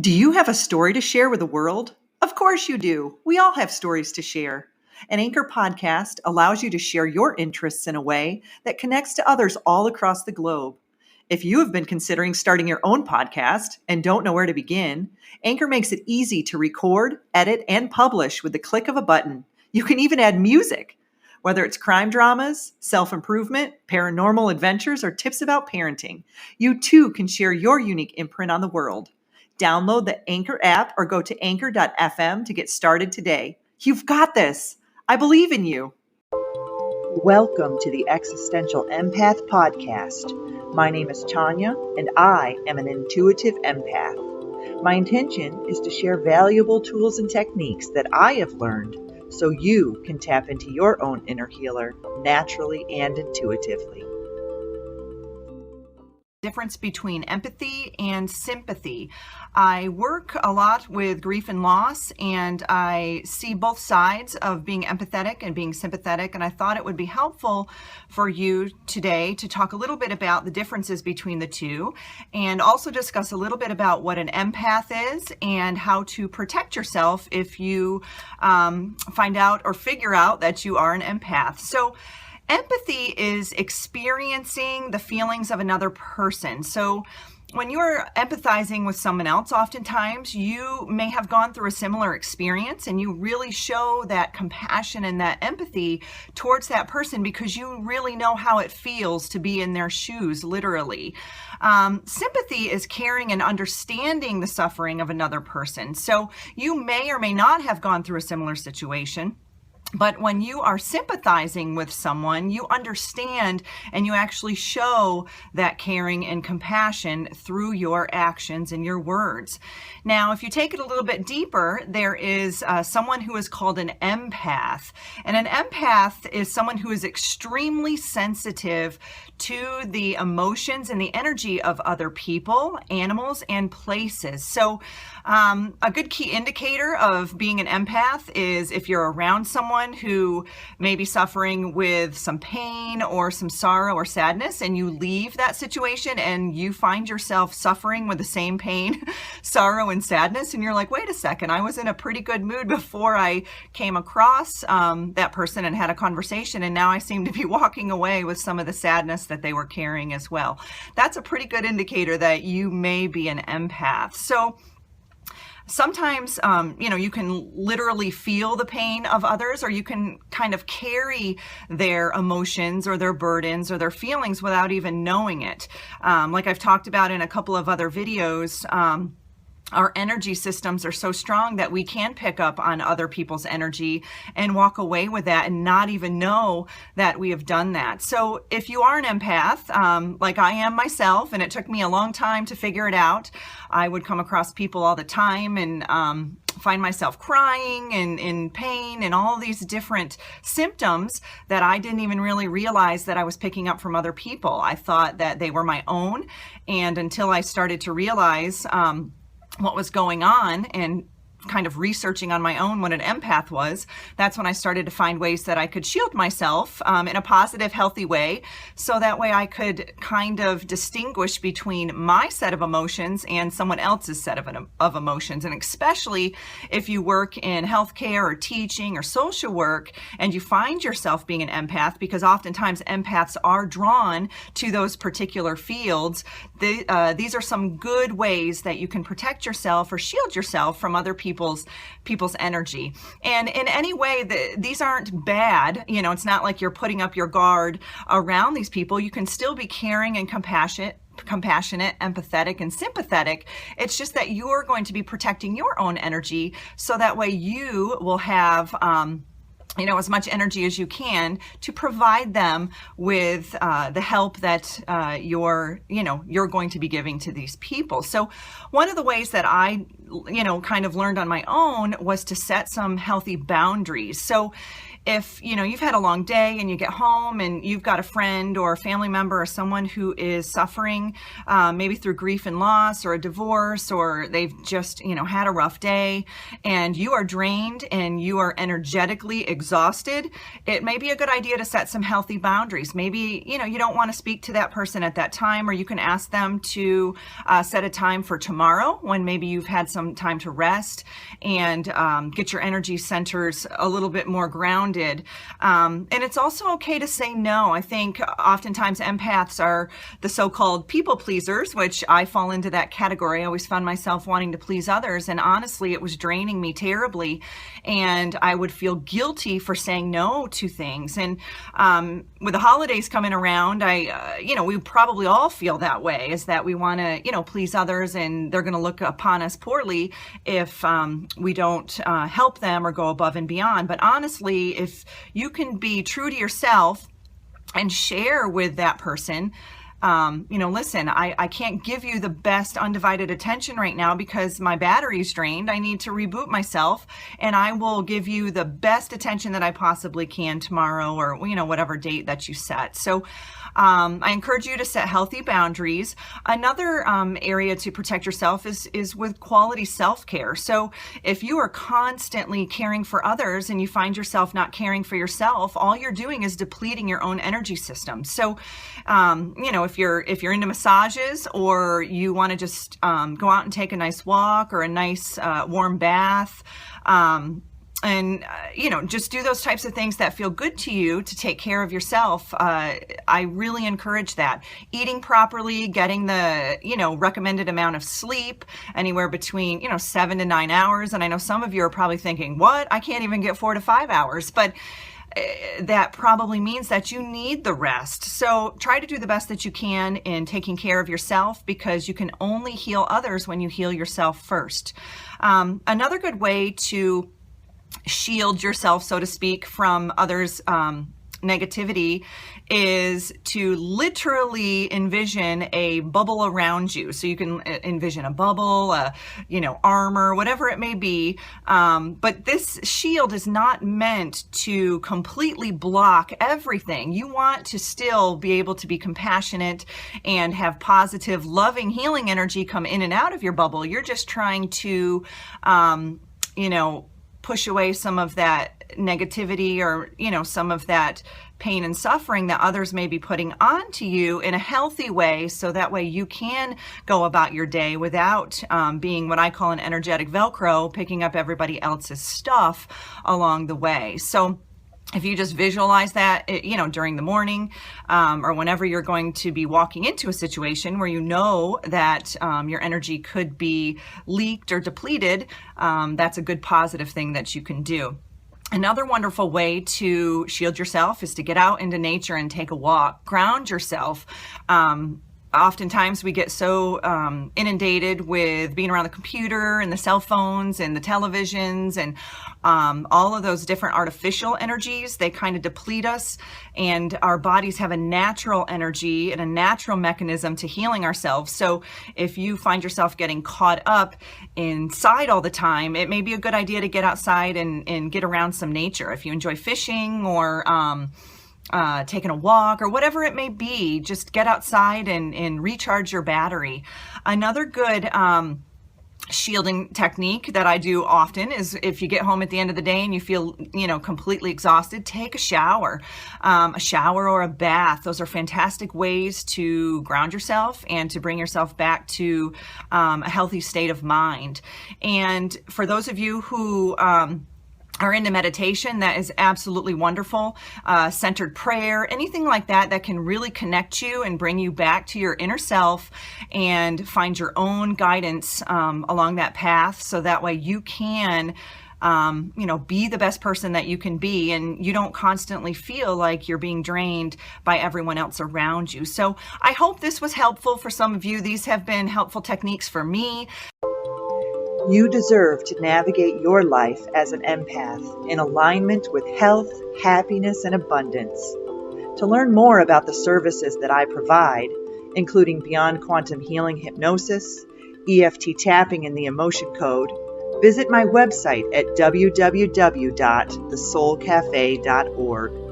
Do you have a story to share with the world? Of course you do. We all have stories to share. An Anchor podcast allows you to share your interests in a way that connects to others all across the globe. If you have been considering starting your own podcast and don't know where to begin, Anchor makes it easy to record, edit, and publish with the click of a button. You can even add music. Whether it's crime dramas, self-improvement, paranormal adventures, or tips about parenting, you too can share your unique imprint on the world. Download the Anchor app or go to anchor.fm to get started today. You've got this. I believe in you. Welcome to the Existential Empath Podcast. My name is Tanya, and I am an intuitive empath. My intention is to share valuable tools and techniques that I have learned so you can tap into your own inner healer naturally and intuitively. Difference between empathy and sympathy. I work a lot with grief and loss, and I see both sides of being empathetic and being sympathetic, and I thought it would be helpful for you today to talk a little bit about the differences between the two, and also discuss a little bit about what an empath is and how to protect yourself if you find out or figure out that you are an empath. So empathy is experiencing the feelings of another person. So when you're empathizing with someone else, oftentimes you may have gone through a similar experience and you really show that compassion and that empathy towards that person because you really know how it feels to be in their shoes, literally. Sympathy is caring and understanding the suffering of another person. So you may or may not have gone through a similar situation. But when you are sympathizing with someone, you understand and you actually show that caring and compassion through your actions and your words. Now, if you take it a little bit deeper, there is someone who is called an empath. And an empath is someone who is extremely sensitive to the emotions and the energy of other people, animals, and places. So a good key indicator of being an empath is if you're around someone who may be suffering with some pain or some sorrow or sadness, and you leave that situation and you find yourself suffering with the same pain, sorrow, and sadness, and you're like, wait a second, I was in a pretty good mood before I came across that person and had a conversation, and now I seem to be walking away with some of the sadness that they were carrying as well. That's a pretty good indicator that you may be an empath. So sometimes, you can literally feel the pain of others, or you can kind of carry their emotions or their burdens or their feelings without even knowing it. Like I've talked about in a couple of other videos, our energy systems are so strong that we can pick up on other people's energy and walk away with that and not even know that we have done that. So if you are an empath, like I am myself, and it took me a long time to figure it out, I would come across people all the time and find myself crying and in pain and all these different symptoms that I didn't even really realize that I was picking up from other people. I thought that they were my own, and until I started to realize what was going on and kind of researching on my own what an empath was, that's when I started to find ways that I could shield myself in a positive, healthy way. So that way I could kind of distinguish between my set of emotions and someone else's set of emotions. And especially if you work in healthcare or teaching or social work and you find yourself being an empath, because oftentimes empaths are drawn to those particular fields, these are some good ways that you can protect yourself or shield yourself from other people's energy. And in any way, these aren't bad. It's not like you're putting up your guard around these people. You can still be caring and compassionate, empathetic, and sympathetic. It's just that you're going to be protecting your own energy, so that way you will have as much energy as you can to provide them with the help that you're going to be giving to these people. So one of the ways that I, kind of learned on my own was to set some healthy boundaries. So if, you've had a long day and you get home and you've got a friend or a family member or someone who is suffering, maybe through grief and loss or a divorce, or they've just, had a rough day, and you are drained and you are energetically exhausted, it may be a good idea to set some healthy boundaries. Maybe, you don't want to speak to that person at that time, or you can ask them to set a time for tomorrow when maybe you've had some time to rest and get your energy centers a little bit more grounded. And it's also okay to say no. I think oftentimes empaths are the so-called people pleasers, which I fall into that category. I always found myself wanting to please others, and honestly, it was draining me terribly, and I would feel guilty for saying no to things. And with the holidays coming around, we probably all feel that way, is that we want to, please others, and they're going to look upon us poorly if we don't help them or go above and beyond. But honestly, if you can be true to yourself and share with that person, listen, I can't give you the best undivided attention right now because my battery's drained. I need to reboot myself, and I will give you the best attention that I possibly can tomorrow, or, whatever date that you set. So I encourage you to set healthy boundaries. Another area to protect yourself is with quality self-care. So if you are constantly caring for others and you find yourself not caring for yourself, all you're doing is depleting your own energy system. So, if you're into massages, or you want to just go out and take a nice walk or a nice warm bath, and just do those types of things that feel good to you to take care of yourself. I really encourage that. Eating properly, getting the, recommended amount of sleep, anywhere between, 7 to 9 hours. And I know some of you are probably thinking, what? I can't even get 4 to 5 hours. But that probably means that you need the rest. So try to do the best that you can in taking care of yourself, because you can only heal others when you heal yourself first. Another good way to shield yourself, so to speak, from others' negativity is to literally envision a bubble around you. So you can envision a bubble, armor, whatever it may be. But this shield is not meant to completely block everything. You want to still be able to be compassionate and have positive, loving, healing energy come in and out of your bubble. You're just trying to, push away some of that negativity, or, some of that pain and suffering that others may be putting onto you in a healthy way, so that way you can go about your day without being what I call an energetic Velcro, picking up everybody else's stuff along the way. So if you just visualize that, during the morning, or whenever you're going to be walking into a situation where you know that your energy could be leaked or depleted, that's a good positive thing that you can do. Another wonderful way to shield yourself is to get out into nature and take a walk. Ground yourself. Oftentimes we get so inundated with being around the computer and the cell phones and the televisions and all of those different artificial energies. They kind of deplete us, and our bodies have a natural energy and a natural mechanism to healing ourselves. So if you find yourself getting caught up inside all the time, it may be a good idea to get outside and get around some nature. If you enjoy fishing, or taking a walk, or whatever it may be, just get outside and recharge your battery. Another good shielding technique that I do often is, if you get home at the end of the day and you feel, completely exhausted, take a shower. A shower or a bath. Those are fantastic ways to ground yourself and to bring yourself back to a healthy state of mind. And for those of you who are into meditation, that is absolutely wonderful. Centered prayer, anything like that that can really connect you and bring you back to your inner self and find your own guidance along that path, so that way you can be the best person that you can be, and you don't constantly feel like you're being drained by everyone else around you. So I hope this was helpful for some of you. These have been helpful techniques for me. You deserve to navigate your life as an empath in alignment with health, happiness, and abundance. To learn more about the services that I provide, including Beyond Quantum Healing Hypnosis, EFT tapping in the emotion code, Visit my website at www.thesoulcafe.org.